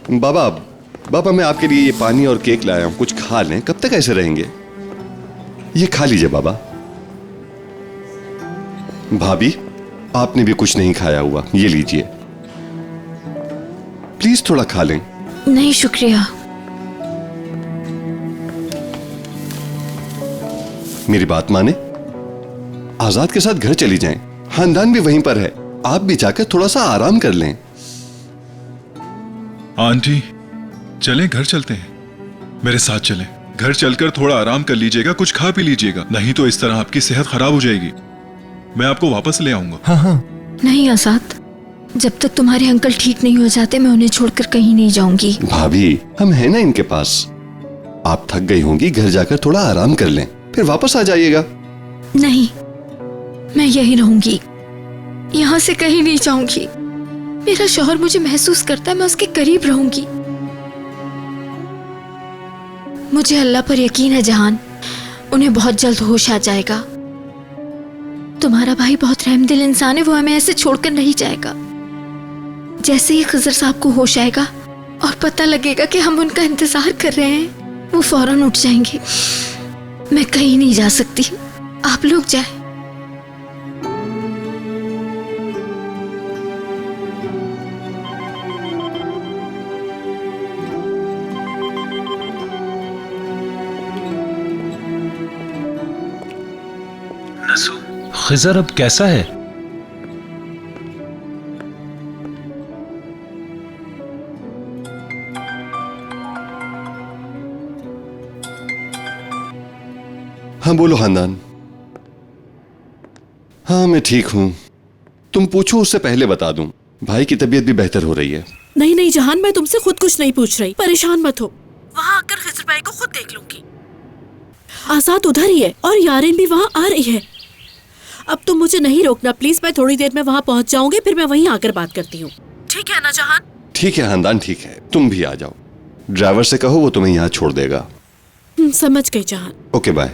बाबा, बाबा मैं आपके लिए ये पानी और केक लाया हूं, कुछ खा लें। कब तक ऐसे रहेंगे? ये खा लीजिए बाबा। भाभी, आपने भी कुछ नहीं खाया हुआ, ये लीजिए। प्लीज थोड़ा खा लें। नहीं शुक्रिया। मेरी बात माने, आजाद के साथ घर चली जाएं। खानदान भी वहीं पर है, आप भी जाकर थोड़ा सा आराम कर लें। आंटी, चलें घर चलते हैं। मेरे साथ चलें। घर चलकर थोड़ा आराम कर लीजिएगा, कुछ खा पी लीजिएगा, नहीं तो इस तरह आपकी सेहत खराब हो जाएगी। मैं आपको वापस ले आऊंगा। हाँ। नहीं आजाद, जब तक तुम्हारे अंकल ठीक नहीं हो जाते मैं उन्हें छोड़कर कहीं नहीं जाऊंगी। भाभी, हम हैं ना इनके पास। आप थक गई होंगी, घर जाकर थोड़ा आराम कर लें, फिर वापस आ जाइएगा। नहीं, मैं यहीं रहूंगी, यहाँ से कहीं नहीं जाऊंगी। मेरा शौहर मुझे महसूस करता है, मैं उसके करीब रहूंगी। मुझे अल्लाह पर यकीन है जहान, उन्हें बहुत जल्द होश आ जाएगा। तुम्हारा भाई बहुत रहमदिल इंसान है, वो हमें ऐसे छोड़कर नहीं जाएगा। जैसे ही खजर साहब को होश आएगा और पता लगेगा कि हम उनका इंतजार कर रहे हैं, वो फौरन उठ जाएंगे। मैं कहीं नहीं जा सकती, आप लोग जाएं। खिजर अब कैसा है? हाँ बोलो खानदान। हाँ मैं ठीक हूं। तुम पूछो उससे पहले बता दूं, भाई की तबीयत भी बेहतर हो रही है। नहीं नहीं जहान, मैं तुमसे खुद कुछ नहीं पूछ रही, परेशान मत हो। वहाँ आकर खिजर भाई को खुद देख लूंगी। आजाद उधर ही है और यारिन भी वहाँ आ रही है। अब तुम मुझे नहीं रोकना प्लीज, मैं थोड़ी देर में वहाँ पहुँच जाऊंगी, फिर मैं वहीं आकर बात करती हूँ। ठीक है ना जहान? ठीक है खानदान, ठीक है। तुम भी आ जाओ। ड्राइवर से कहो वो तुम्हें यहाँ छोड़ देगा। समझ गई जहान। Okay bye.